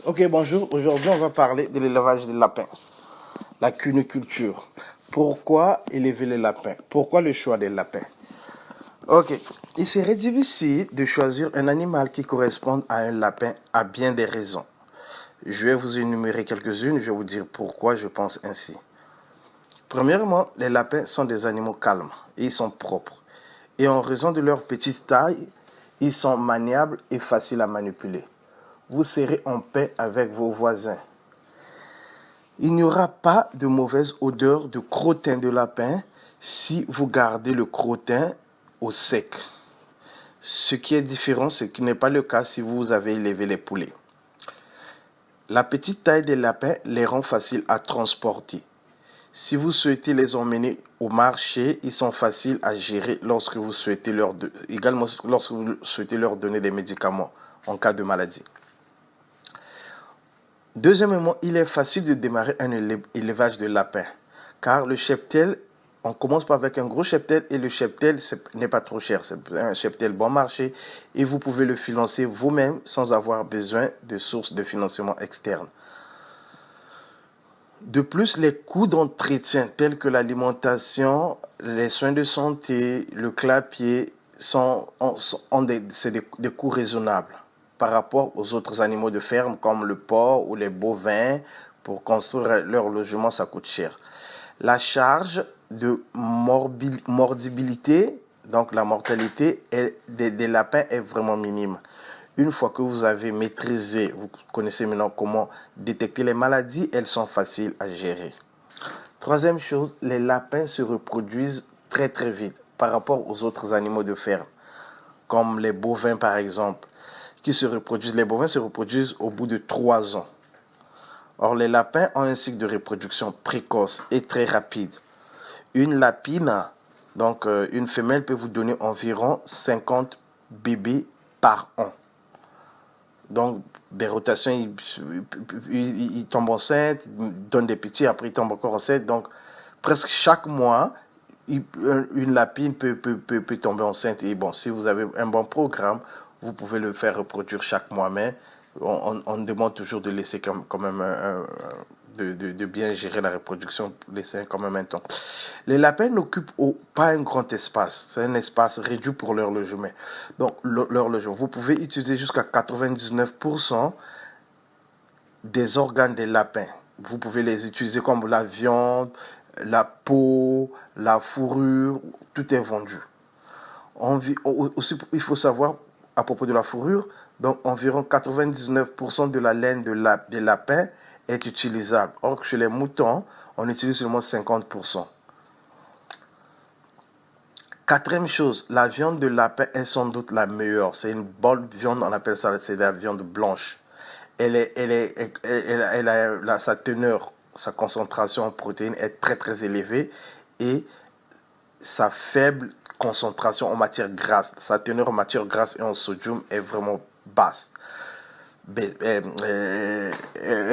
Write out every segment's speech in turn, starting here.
Ok, bonjour. Aujourd'hui, on va parler de l'élevage des lapins, la cuniculture. Pourquoi élever les lapins? Pourquoi le choix des lapins? Ok, il serait difficile de choisir un animal qui corresponde à un lapin à bien des raisons. Je vais vous énumérer quelques-unes, je vais vous dire pourquoi je pense ainsi. Premièrement, les lapins sont des animaux calmes et ils sont propres. Et en raison de leur petite taille, ils sont maniables et faciles à manipuler. Vous serez en paix avec vos voisins. Il n'y aura pas de mauvaise odeur de crottin de lapin si vous gardez le crottin au sec. Ce qui est différent, ce qui n'est pas le cas si vous avez élevé les poulets. La petite taille des lapins les rend faciles à transporter. Si vous souhaitez les emmener au marché, ils sont faciles à gérer également lorsque vous souhaitez leur donner des médicaments en cas de maladie. Deuxièmement, il est facile de démarrer un élevage de lapins, car le cheptel, on commence pas avec un gros cheptel et le cheptel n'est pas trop cher. C'est un cheptel bon marché et vous pouvez le financer vous-même sans avoir besoin de sources de financement externes. De plus, les coûts d'entretien tels que l'alimentation, les soins de santé, le clapier ont des coûts raisonnables par rapport aux autres animaux de ferme comme le porc ou les bovins. Pour construire leur logement, ça coûte cher. La charge de mordibilité, donc la mortalité des lapins est vraiment minime. Une fois que vous avez maîtrisé, vous connaissez maintenant comment détecter les maladies, elles sont faciles à gérer. Troisième chose, les lapins se reproduisent très très vite par rapport aux autres animaux de ferme, comme les bovins par exemple, les bovins se reproduisent au bout de 3 ans. Or, les lapins ont un cycle de reproduction précoce et très rapide. Une lapine, donc une femelle, peut vous donner environ 50 bébés par an. Donc, des rotations, il tombe enceinte, il donne des petits, après il tombe encore enceinte. Donc, presque chaque mois, une lapine peut tomber enceinte. Et bon, si vous avez un bon programme, vous pouvez le faire reproduire chaque mois. Mais on demande toujours de laisser quand même de bien gérer la reproduction, laisser quand même un temps. Les lapins n'occupent pas un grand espace. C'est un espace réduit pour leur logement. Donc, leur logement. Vous pouvez utiliser jusqu'à 99% des organes des lapins. Vous pouvez les utiliser comme la viande, la peau, la fourrure, tout est vendu. Aussi, il faut savoir à propos de la fourrure, donc environ 99% de la laine des lapins est utilisable. Or, chez les moutons, on utilise seulement 50%. Quatrième chose, la viande de lapin est sans doute la meilleure. C'est une bonne viande, on appelle ça, c'est la viande blanche. Sa teneur, sa concentration en protéines est très très élevée et sa faible concentration en matière grasse, sa teneur en matière grasse et en sodium est vraiment basse.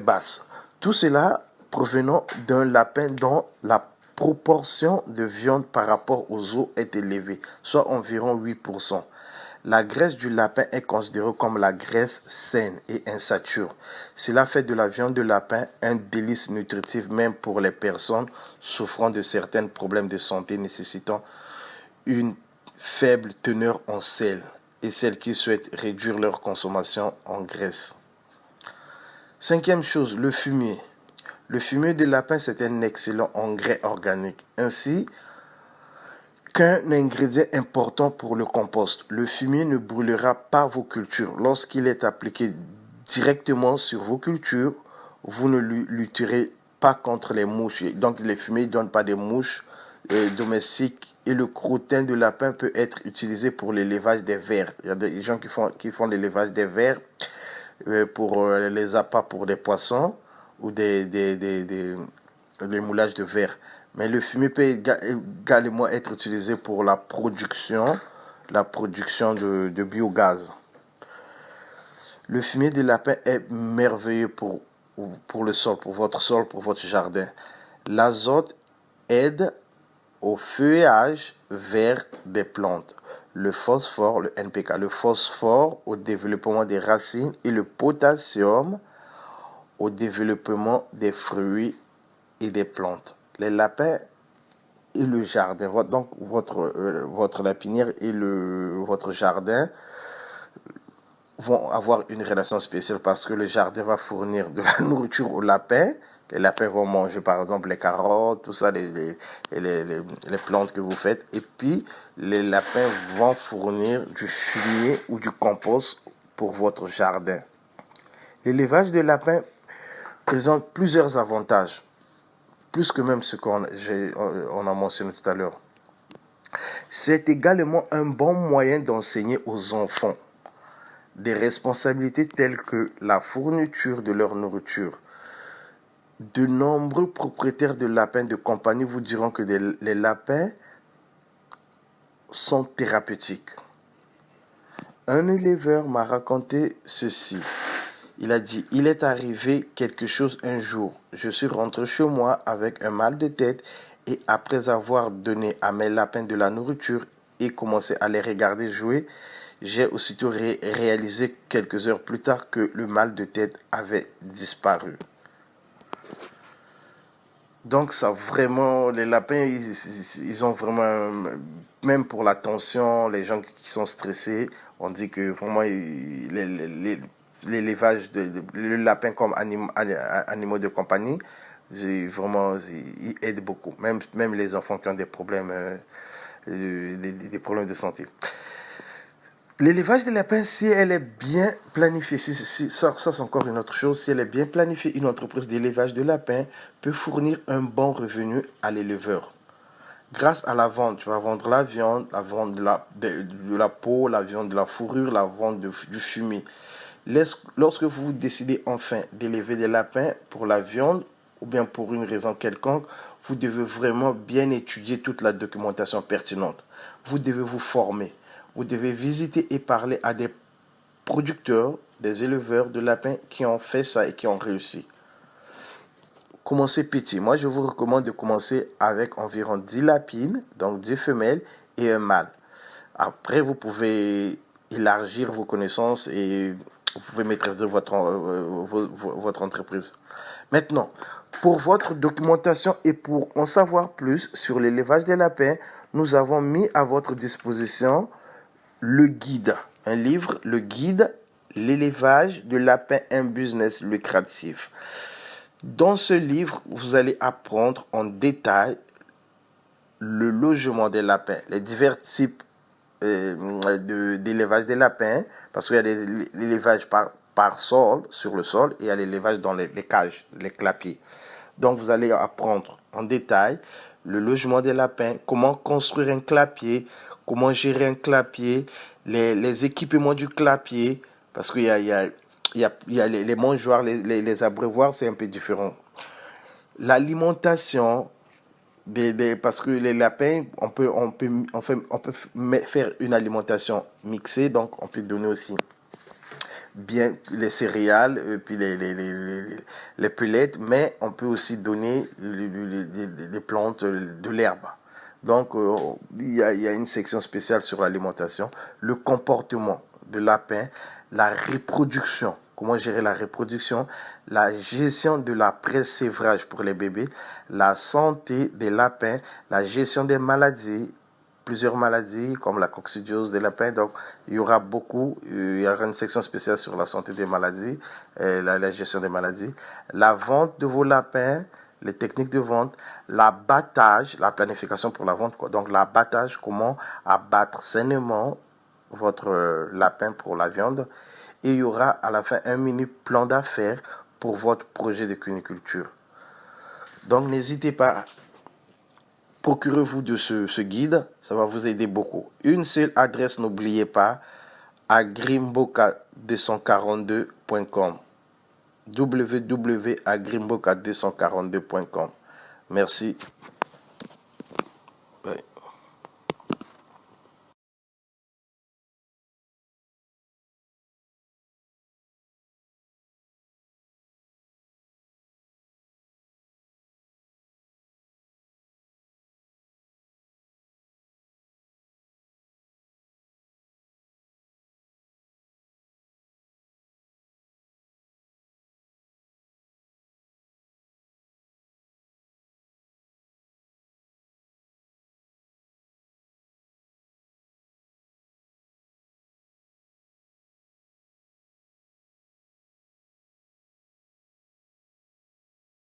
Basse. Tout cela provenant d'un lapin dont la proportion de viande par rapport aux os est élevée, soit environ 8%. La graisse du lapin est considérée comme la graisse saine et insature. Cela fait de la viande de lapin un délice nutritif même pour les personnes souffrant de certains problèmes de santé nécessitant une faible teneur en sel et celles qui souhaitent réduire leur consommation en graisse. Cinquième chose, le fumier. Le fumier de lapin, c'est un excellent engrais organique, ainsi qu'un ingrédient important pour le compost. Le fumier ne brûlera pas vos cultures. Lorsqu'il est appliqué directement sur vos cultures, vous ne lutterez pas contre les mouches. Donc les fumiers ne donnent pas des mouches domestiques. Et le crottin de lapin peut être utilisé pour l'élevage des vers. Il y a des gens qui font l'élevage des vers pour les appâts pour des poissons ou des moulages de vers. Mais le fumier peut également être utilisé pour la production de biogaz. Le fumier de lapin est merveilleux pour le sol, pour votre sol, pour votre jardin. L'azote aide au feuillage vert des plantes. le phosphore, le NPK, le phosphore au développement des racines et le potassium au développement des fruits et des plantes. Les lapins et le jardin, donc votre lapinière et votre jardin vont avoir une relation spéciale parce que le jardin va fournir de la nourriture aux lapins. Les lapins vont manger par exemple les carottes, tout ça, les plantes que vous faites. Et puis les lapins vont fournir du fumier ou du compost pour votre jardin. L'élevage de lapins présente plusieurs avantages, plus que même ce qu'on a mentionné tout à l'heure. C'est également un bon moyen d'enseigner aux enfants des responsabilités telles que la fourniture de leur nourriture. De nombreux propriétaires de lapins de compagnie vous diront que les lapins sont thérapeutiques. Un éleveur m'a raconté ceci. Il a dit, il est arrivé quelque chose un jour. Je suis rentré chez moi avec un mal de tête et après avoir donné à mes lapins de la nourriture et commencé à les regarder jouer, j'ai aussitôt réalisé quelques heures plus tard que le mal de tête avait disparu. Donc ça vraiment, les lapins, ils ont vraiment, même pour la tension, les gens qui sont stressés, on dit que vraiment l'élevage le lapin comme animaux de compagnie, vraiment, ils aident beaucoup. Même les enfants qui ont des problèmes, des problèmes de santé. L'élevage des lapins, si elle est bien planifiée, ça c'est encore une autre chose, si elle est bien planifiée, une entreprise d'élevage de lapins peut fournir un bon revenu à l'éleveur. Grâce à la vente, tu vas vendre la viande, la vente de la peau, la viande de la fourrure, la vente du fumier. Lorsque vous décidez enfin d'élever des lapins pour la viande ou bien pour une raison quelconque, vous devez vraiment bien étudier toute la documentation pertinente. Vous devez vous former. Vous devez visiter et parler à des producteurs, des éleveurs de lapins qui ont fait ça et qui ont réussi. Commencez petit. Moi, je vous recommande de commencer avec environ 10 lapines, donc 10 femelles et un mâle. Après, vous pouvez élargir vos connaissances et vous pouvez maîtriser votre entreprise. Maintenant, pour votre documentation et pour en savoir plus sur l'élevage des lapins, nous avons mis à votre disposition le guide, un livre, le guide, l'élevage de lapins, un business lucratif. Dans ce livre, vous allez apprendre en détail le logement des lapins, les divers types d'élevage des lapins, parce qu'il y a l'élevage par sol, sur le sol, et il y a l'élevage dans les cages, les clapiers. Donc, vous allez apprendre en détail le logement des lapins, comment construire un clapier, comment gérer un clapier, les équipements du clapier, parce qu'il y a les mangeoires, les abreuvoirs, c'est un peu différent. L'alimentation, parce que les lapins, on peut faire une alimentation mixée, donc on peut donner aussi bien les céréales, puis les pellets, mais on peut aussi donner les plantes, de l'herbe. Donc, il y a une section spéciale sur l'alimentation, le comportement de lapin, la reproduction, comment gérer la reproduction, la gestion de la pré-sévrage pour les bébés, la santé des lapins, la gestion des maladies, plusieurs maladies comme la coccidiose des lapins. Donc, il y aura une section spéciale sur la santé des maladies, la gestion des maladies, la vente de vos lapins, les techniques de vente, l'abattage, la planification pour la vente, quoi. Donc, l'abattage, comment abattre sainement votre lapin pour la viande. Et il y aura à la fin un mini plan d'affaires pour votre projet de cuniculture. Donc, n'hésitez pas, procurez-vous de ce guide, ça va vous aider beaucoup. Une seule adresse, n'oubliez pas, agrimboka242.com. www.agrimboka242.com. Merci.